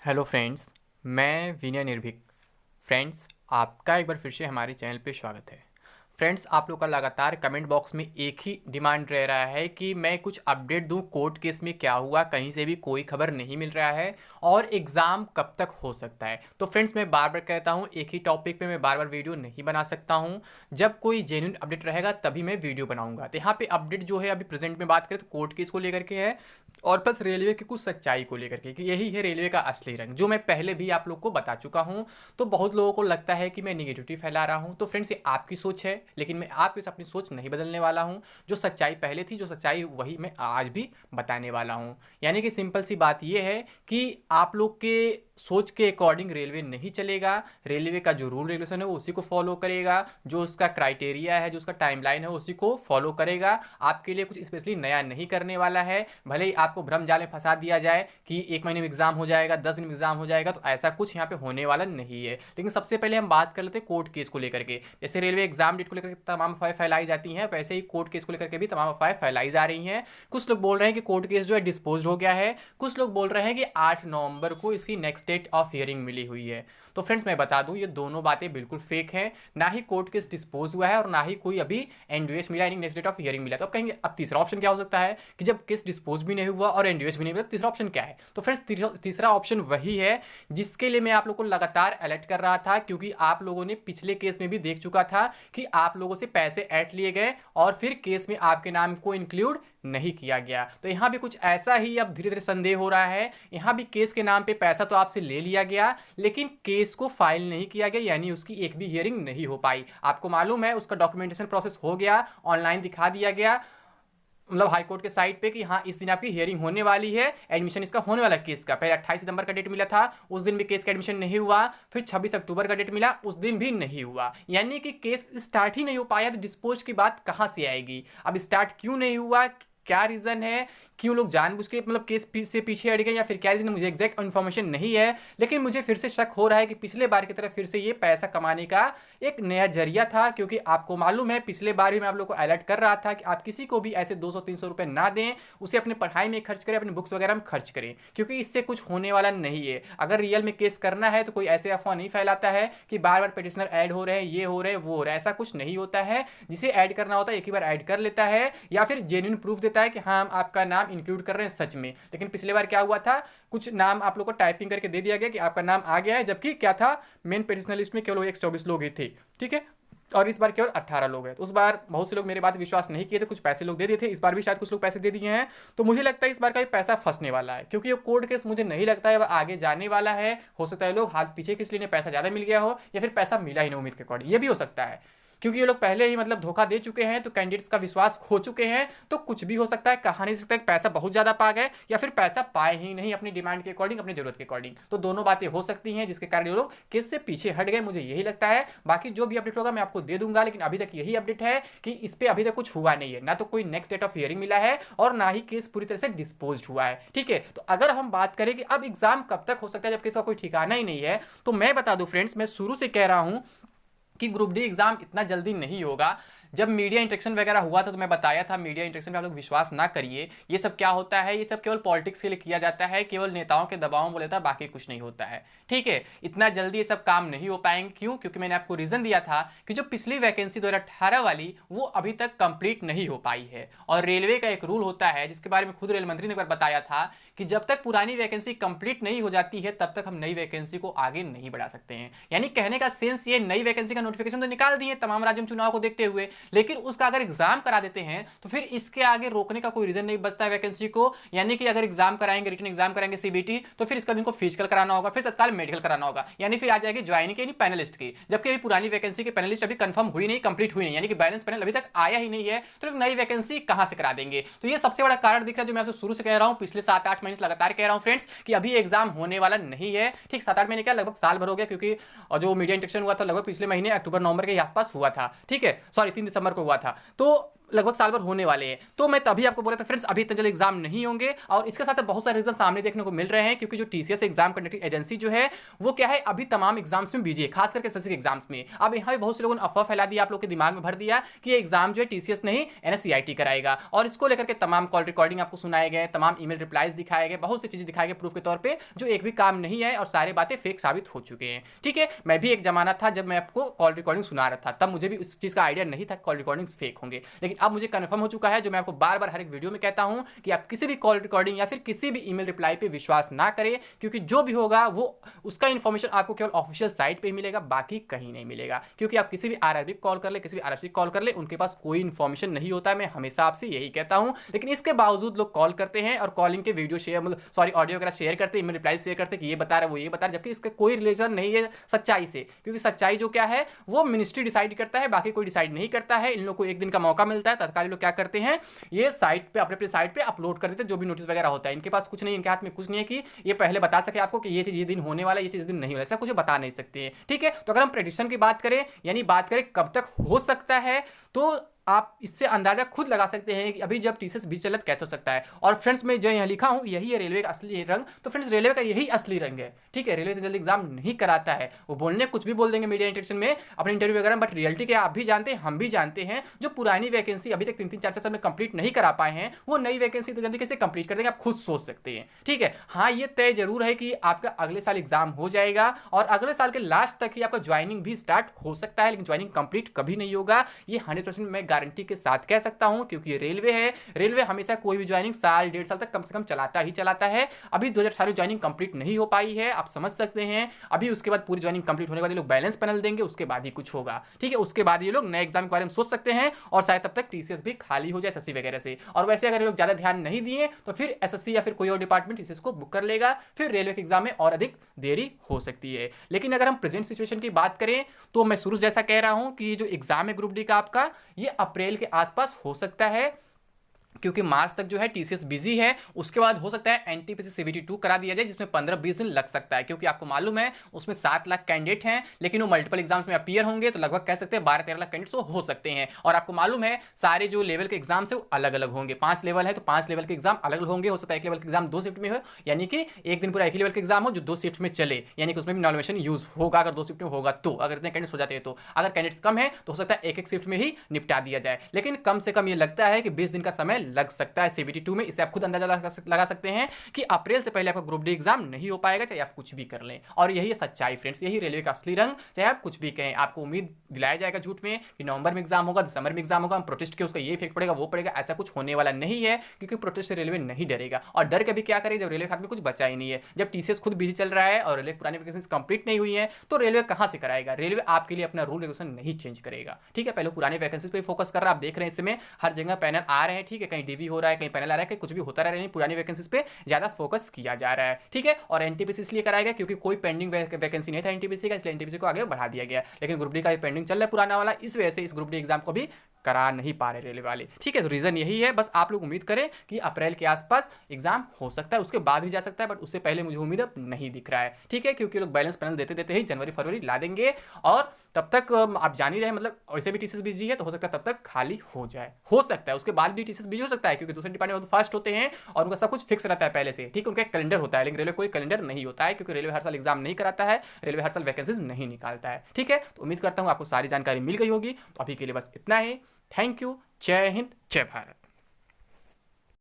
Hello friends, मैं विनय निर्भीक। Friends, आपका एक बार फिर से हमारे चैनल पे स्वागत है। फ्रेंड्स, आप लोग का लगातार कमेंट बॉक्स में एक ही डिमांड रह रहा है कि मैं कुछ अपडेट दूं, कोर्ट केस में क्या हुआ, कहीं से भी कोई खबर नहीं मिल रहा है और एग्ज़ाम कब तक हो सकता है। तो फ्रेंड्स, मैं बार बार कहता हूं, एक ही टॉपिक पे मैं बार बार वीडियो नहीं बना सकता हूं। जब कोई जेन्युइन अपडेट रहेगा तभी मैं वीडियो बनाऊंगा। तो यहाँ पे अपडेट जो है अभी प्रेजेंट में बात करें तो कोर्ट केस को लेकर के है और प्लस रेलवे की कुछ सच्चाई को लेकर के कि यही है रेलवे का असली रंग, जो मैं पहले भी आप लोग को बता चुका हूं। तो बहुत लोगों को लगता है कि मैं निगेटिविटी फैला रहा हूं। तो फ्रेंड्स, ये आपकी सोच है, लेकिन मैं आपकी अपनी सोच नहीं बदलने वाला हूं। जो सच्चाई पहले थी, जो सच्चाई वही मैं आज भी बताने वाला हूं। यानी कि सिंपल सी बात यह है कि आप लोग के सोच के अकॉर्डिंग रेलवे नहीं चलेगा। रेलवे का जो रूल रेगुलेशन है वो उसी को फॉलो करेगा, जो उसका क्राइटेरिया है, जो उसका टाइमलाइन है उसी को फॉलो करेगा। आपके लिए कुछ स्पेशली नया नहीं करने वाला है। भले ही आपको भ्रम जाल में फंसा दिया जाए कि 1 महीने में एग्जाम हो जाएगा, 10 दिन में एग्जाम हो जाएगा, तो ऐसा कुछ यहाँ पे होने वाला नहीं है। लेकिन सबसे पहले हम बात कर लेते हैं कोर्ट केस को लेकर के। जैसे रेलवे एग्जाम डेट को लेकर तमाम अफवाहें फैलाई जाती हैं, वैसे ही कोर्ट केस को लेकर के भी तमाम अफवाहें फैलाई जा रही हैं। कुछ लोग बोल रहे हैं कि कोर्ट केस जो है डिस्पोज हो गया है, कुछ लोग बोल रहे हैं कि 8 नवंबर को इसकी नेक्स्ट डेट ऑफ हियरिंग मिली हुई है। तो फ्रेंड्स, मैं बता दूं, ये दोनों बातें बिल्कुल फेक है। ना ही कोर्ट केस डिस्पोज हुआ है और ना ही कोई अभी एनडीएस मिला, यानी नेक्स्ट डेट ऑफ हियरिंग मिला। तो अब कहेंगे अब तीसरा ऑप्शन क्या हो सकता है कि जब केस डिस्पोज भी नहीं हुआ और एनडीएस भी नहीं मिला, तीसरा ऑप्शन क्या है? तो फ्रेंड्स, तीसरा ऑप्शन वही है जिसके लिए मैं आप लोगों को लगातार अलर्ट कर रहा था, क्योंकि आप लोगों ने पिछले केस में भी देख चुका था कि आप लोगों से पैसे ऐट लिए गए और फिर केस में आपके नाम को इंक्लूड नहीं किया गया। तो यहां भी कुछ ऐसा ही अब धीरे धीरे संदेह हो रहा है। यहां भी केस के नाम पे पैसा तो आपसे ले लिया गया, लेकिन केस को फाइल नहीं किया गया, यानी उसकी एक भी हियरिंग नहीं हो पाई। आपको मालूम है, उसका डॉक्यूमेंटेशन प्रोसेस हो गया, ऑनलाइन दिखा दिया गया, मतलब हाई कोर्ट के साइट पे कि हाँ इस दिन आपकी हियरिंग होने वाली है, एडमिशन इसका होने वाला केस का। पहले 28 सितंबर का डेट मिला था, उस दिन भी केस का एडमिशन नहीं हुआ। फिर 26 अक्टूबर का डेट मिला, उस दिन भी नहीं हुआ। यानी कि केस स्टार्ट ही नहीं हो पाया, तो डिस्पोज की बात कहाँ से आएगी? अब स्टार्ट क्यों नहीं हुआ, क्या रीज़न है, क्यों लोग जानबूझ के मतलब केस से पीछे हट गए या फिर क्या रीजन, मुझे एग्जैक्ट इन्फॉर्मेशन नहीं है। लेकिन मुझे फिर से शक हो रहा है कि पिछले बार की तरह फिर से ये पैसा कमाने का एक नया जरिया था, क्योंकि आपको मालूम है पिछले बार भी मैं आप लोग को अलर्ट कर रहा था कि आप किसी को भी ऐसे 200-300 रुपये ना दें, उसे अपने पढ़ाई में खर्च करें, अपनी बुक्स वगैरह में खर्च करें, क्योंकि इससे कुछ होने वाला नहीं है। अगर रियल में केस करना है तो कोई ऐसे अफवाह नहीं फैलाता है कि बार बार पिटिशनर ऐड हो रहे हैं, ये हो रहे हैं, वो हो रहा है। ऐसा कुछ नहीं होता है। जिसे ऐड करना होता है एक ही बार ऐड कर लेता है, या फिर जेन्युइन प्रूफ देता है कि हाँ हम आपका नाम इंक्लूड कर रहे हैं सच में। लेकिन पिछले बार क्या हुआ था, कुछ नाम आप लोग को टाइपिंग करके दे दिया गया कि आपका नाम आ गया है, जबकि क्या था, मेन पेटिशनर लिस्ट में केवल 124 लोग ही थे। ठीक है, और इस बार केवल 18 लोग हैं। तो उस बार बहुत से लोग मेरे बात विश्वास नहीं किए थे, कुछ पैसे लोग दे दिए थे। इस बार भी शायद कुछ लोग पैसे दे दिए हैं। तो मुझे लगता है इस बार का ये पैसा फंसने वाला है, क्योंकि ये कोर्ट केस मुझे नहीं लगता है वह आगे जाने वाला है। हो सकता है लोग हाथ पीछे किस लिए पैसा ज़्यादा मिल गया हो, या फिर पैसा मिला ही नहीं उम्मीद के अकॉर्डिंग, ये भी हो सकता है, क्योंकि ये लोग पहले ही मतलब धोखा दे चुके हैं, तो कैंडिडेट्स का विश्वास खो चुके हैं। तो कुछ भी हो सकता है, कहा नहीं सकता है पैसा बहुत ज़्यादा पा गए या फिर पैसा पाए ही नहीं अपनी डिमांड के अकॉर्डिंग, अपनी जरूरत के अकॉर्डिंग। तो दोनों बातें हो सकती हैं, जिसके कारण ये लोग केस से पीछे हट गए, मुझे यही लगता है। बाकी जो भी अपडेट होगा मैं आपको दे दूंगा, लेकिन अभी तक यही अपडेट है कि इस पर अभी तक कुछ हुआ नहीं है, ना तो कोई नेक्स्ट डेट ऑफ हियरिंग मिला है और ना ही केस पूरी तरह से डिस्पोज हुआ है। ठीक है, तो अगर हम बात करें कि अब एग्जाम कब तक हो सकता है, जब केस का कोई ठिकाना ही नहीं है, तो मैं बता दूं फ्रेंड्स, मैं शुरू से कह रहा हूं कि ग्रुप डी एग्जाम इतना जल्दी नहीं होगा। जब मीडिया इंटरेक्शन वगैरह हुआ था तो मैं बताया था, मीडिया इंटरेक्शन पे आप लोग विश्वास ना करिए। ये सब क्या होता है, ये सब केवल पॉलिटिक्स के लिए किया जाता है, केवल नेताओं के दबाव में बोला था, बाकी कुछ नहीं होता है। ठीक है, इतना जल्दी ये सब काम नहीं हो पाएंगे। क्यों? क्योंकि मैंने आपको रीजन दिया था कि जो पिछली वैकेंसी 2018 वाली वो अभी तक कंप्लीट नहीं हो पाई है। और रेलवे का एक रूल होता है, जिसके बारे में खुद रेल मंत्री ने एक बार बताया था कि जब तक पुरानी वैकेंसी कंप्लीट नहीं हो जाती है तब तक हम नई वैकेंसी को आगे नहीं बढ़ा सकते हैं। यानी कहने का सेंस ये, नई वैकेंसी का नोटिफिकेशन तो निकाल दिए तमाम राज्यों में चुनाव को देखते हुए, लेकिन उसका अगर एग्जाम करा देते हैं तो फिर इसके आगे रोकने का कोई रीजन नहीं बचता है वैकेंसी को। यानी कि अगर एग्जाम कराएंगे, रिटन एग्जाम कराएंगे सीबीटी, तो फिर इसका इनको फिजिकल कराना होगा, फिर तत्काल मेडिकल कराना होगा, यानी फिर आ जाएगी ज्वाइनिंग की पैनलिस्ट की। जबकि अभी पुरानी वैकेंसी के पैनलिस्ट अभी कंफर्म हुई नहीं, कंप्लीट हुई नहीं, यानी कि बैलेंस पैनल अभी तक आया ही नहीं है। तो लोग नई वैकेंसी कहां से करा देंगे? तो ये सबसे बड़ा कारण दिख रहा है, जो मैं आपसे शुरू से कह रहा हूं, पिछले 7-8 महीने से लगातार कह रहा हूं फ्रेंड्स, कि अभी एग्जाम होने वाला नहीं है। ठीक, 7-8 महीने क्या, लगभग साल भर हो गया, क्योंकि और जो मीडिया इंटरेक्शन हुआ था लगभग पिछले महीने अक्टूबर नवंबर के आसपास हुआ था। ठीक है, सॉरी 3 दिसंबर को हुआ था। तो लगभग साल भर होने वाले हैं। तो मैं तभी आपको बोला था फ्रेंड्स, अभी इतने जल्द एग्जाम नहीं होंगे। और इसके साथ बहुत सारे रीजन सामने देखने को मिल रहे हैं, क्योंकि जो टीसीएस एग्जाम कंडक्टिंग एजेंसी जो है वो क्या है, अभी तमाम एग्जाम्स में बिजी है, खास करके एसएससी के एग्जाम्स में। अब यहाँ पे बहुत से लोगों ने अफवाह फैला दी, आप लोग के दिमाग में भर दिया कि ये एग्जाम जो है टीसीएस नहीं एनएससीआईटी कराएगा, और इसको लेकर के तमाम कॉल रिकॉर्डिंग आपको सुनाए गए, तमाम ईमेल रिप्लाईज दिखाए गए, बहुत सी चीजें दिखाए गए प्रूफ के तौर पर, जो एक भी काम नहीं है और सारी बातें फेक साबित हो चुके हैं। ठीक है, मैं भी एक जमाना था जब मैं आपको कॉल रिकॉर्डिंग सुना रहा था, तब मुझे भी उस चीज का आइडिया नहीं था कॉल रिकॉर्डिंग फेक होंगे, लेकिन अब मुझे कंफर्म हो चुका है, जो मैं आपको बार बार हर एक वीडियो में कहता हूं कि आप किसी भी कॉल रिकॉर्डिंग या फिर किसी भी ईमेल रिप्लाई पे विश्वास ना करें, क्योंकि जो भी होगा वो उसका इन्फॉर्मेशन आपको केवल ऑफिशियल साइट पे ही मिलेगा, बाकी कहीं नहीं मिलेगा। क्योंकि आप किसी भी आरआरबी कॉल कर ले, किसी भी आरआरसी कॉल कर ले, उनके पास कोई इन्फॉर्मेशन नहीं होता है, मैं हमेशा आपसे यही कहता हूं। लेकिन इसके बावजूद लोग कॉल करते हैं और कॉलिंग के वीडियो शेयर, मतलब सॉरी ऑडियो वगैरह शेयर करते हैं, ईमेल रिप्लाई शेयर करते हैं कि ये बता रहा है वो ये बता रहा है, जबकि इसका कोई रिलेशन नहीं है सच्चाई से। क्योंकि सच्चाई जो क्या है वो मिनिस्ट्री डिसाइड करता है, बाकी कोई डिसाइड नहीं करता है। इन लोगों को एक दिन का मौका मिलता है, तत्काल लोग क्या करते हैं, ये साइट पे अपने साइट पे अपलोड कर देते हैं जो भी नोटिस वगैरह होता है। इनके पास कुछ नहीं, इनके हाथ में कुछ नहीं है कि ये पहले बता सके आपको कि ये चीज ये दिन होने वाला है, ये चीज दिन नहीं होगा, ऐसा कुछ बता नहीं सकते हैं। ठीक है, तो अगर हम प्रेडिक्शन की बात करें, यानी बात करें कब तक हो सकता है, तो आप इससे अंदाजा खुद लगा सकते हैं कि अभी जब टीसीएस बीच चलत कैसे हो सकता है। और फ्रेंड्स मैं जो यहाँ लिखा हूँ यही है रेलवे का असली रंग, तो फ्रेंड्स रेलवे का यही असली रंग है। ठीक है, रेलवे तो जल्दी एग्जाम नहीं कराता है, वो बोलने कुछ भी बोल देंगे मीडिया इंटरेक्शन में, अपने इंटरव्यू वगैरह, बट रियलिटी क्या आप भी जानते हैं, हम भी जानते हैं, जो पुरानी वैकेंसी अभी तक 3-3 4 साल में कंप्लीट नहीं करा पाए हैं, वो नई वैकेंसी तो जल्दी कैसे कंप्लीट कर देंगे, आप खुद सोच सकते हैं। ठीक है, हाँ ये तय जरूर है कि आपका अगले साल एग्जाम हो जाएगा और अगले साल के लास्ट तक ही आपका ज्वाइनिंग भी स्टार्ट हो सकता है, लेकिन ज्वाइनिंग कंप्लीट कभी नहीं होगा, ये 100% मैं गारंटी के साथ सकता हूं। क्योंकि रेलवे है, रेलवे हमेशा कोई भी ज्वाइनिंग साल 1.5 साल तक कम से कम चलाता ही चलाता है। अभी 2018 ज्वाइनिंग कंप्लीट नहीं हो पाई है, आप समझ सकते हैं। अभी उसके बाद पूरी ज्वाइनिंग कंप्लीट होने के बाद ये लोग बैलेंस पैनल देंगे, उसके बाद ही कुछ होगा। ठीक है, उसके बाद ये लोग नए एग्जाम के बारे में सोच सकते हैं और शायद तब तक टीसीएस भी खाली हो जाए एसएससी वगैरह से। और वैसे अगर ये लोग ज्यादा ध्यान नहीं दिए तो फिर एसएससी या फिर कोई और डिपार्टमेंट टीसीएस को बुक कर लेगा, फिर रेलवे के एग्जाम में और अधिक देरी हो सकती है। लेकिन अगर हम प्रेजेंट सिचुएशन की बात करें तो मैं शुरू जैसा कह रहा हूं कि जो एग्जाम है ग्रुप डी का आपका, ये अप्रैल के आसपास हो सकता है, क्योंकि मार्च तक जो है टीसीएस बिजी है। उसके बाद हो सकता है एनटीपीसी सीबीटी 2 करा दिया जाए, जिसमें 15-20 दिन लग सकता है, क्योंकि आपको मालूम है उसमें 7 लाख कैंडिडेट हैं, लेकिन वो मल्टीपल एग्जाम्स में अपीयर होंगे, तो लगभग कह सकते हैं 12-13 लाख कैंडिडेट्स हो सकते हैं। और आपको मालूम है सारे जो लेवल के एग्जाम्स है वो अलग अलग होंगे, 5 लेवल है तो 5 लेवल के एग्जाम अलग अलग होंगे। हो सकता है एक लेवल के एग्जाम 2 शिफ्ट में हो, यानी कि एक दिन पूरा एक ही लेवल के एग्जाम हो जो 2 शिफ्ट में चले, यानी कि उसमें भी नॉमिनेशन यूज होगा अगर 2 शिफ्ट में होगा तो, अगर इतने कैंडिडेट्स हो जाते हैं तो। अगर कैंडिडेट्स कम है तो हो सकता है एक शिफ्ट में ही निपटा दिया जाए, लेकिन कम से कम ये लगता है कि 20 दिन का समय लग सकता है सीबीटी 2 में। इससे आप खुद अंदाजा लगा सकते हैं कि अप्रैल से पहले आपका ग्रुप डी एग्जाम नहीं हो पाएगा, चाहे आप कुछ भी कर लें। और यही है सच्चाई फ्रेंड्स, यही रेलवे का असली रंग, चाहे आप कुछ भी कहें। आपको उम्मीद दिलाया जाएगा झूठ में कि नवंबर में एग्जाम होगा, दिसंबर में एग्जाम होगा, हम प्रोटेस्ट के उसका ये इफेक्ट पड़ेगा वो पड़ेगा, ऐसा कुछ होने वाला नहीं है, क्योंकि प्रोटेस्ट से रेलवे नहीं डरेगा। और डर के भी क्या करें जब रेलवे के हाथ में कुछ बचा ही नहीं है, जब टीसीएस खुद बिजी चल रहा है और रेलवे पुरानी वैकेंसीज कंप्लीट नहीं हुई है, तो रेलवे कहां से कराएगा। रेलवे आपके लिए अपना रूल रेगुलेशन नहीं चेंज करेगा। ठीक है, पहले पुरानी वैकेंसीज पे फोकस कर रहा है, आप देख रहे हैं इसमें हर जगह पैनल आ रहे हैं। ठीक है, कहीं डीवी हो रहा है, कहीं पैनल आ रहा है, कहीं कुछ भी होता रहा है, पुरानी वैकेंसीज पे ज्यादा फोकस किया जा रहा है। ठीक है, और एनटीपीसी इसलिए कराएगा क्योंकि कोई पेंडिंग वैकेंसी नहीं था एनटीपीसी का, इसलिए एनटीपीसी को आगे बढ़ा दिया गया। लेकिन ग्रुप डी का पेंडिंग चल रहा है पुराना वाला, इस वजह से इस ग्रुप डी एग्जाम को भी करा नहीं पा रहे रेलवे वाले। ठीक है, तो रीजन यही है। बस आप लोग उम्मीद करें कि अप्रैल के आसपास एग्जाम हो सकता है, उसके बाद भी जा सकता है, बट उससे पहले मुझे उम्मीद अब नहीं दिख रहा है। ठीक है, क्योंकि लोग बैलेंस पैनल देते देते ही जनवरी फरवरी ला देंगे, और तब तक आप जान ही रहे, मतलब वैसे भी टीसीएस बिजी है तो हो सकता है तब तक खाली हो जाए, हो सकता है उसके बाद भी टीसीएस बिजी हो सकता है, क्योंकि दूसरे डिपार्टमेंट फास्ट होते हैं और उनका सब कुछ फिक्स रहता है पहले से। ठीक है, उनका एक कैलेंडर होता है, लेकिन रेलवे कोई कैलेंडर नहीं होता है, क्योंकि रेलवे हर साल एग्जाम नहीं कराता है, रेलवे हर साल वैकेंसीज नहीं निकालता है। ठीक है, तो उम्मीद करता हूँ आपको सारी जानकारी मिल गई होगी। तो अभी के लिए बस इतना ही। थैंक यू, जय हिंद, जय भारत।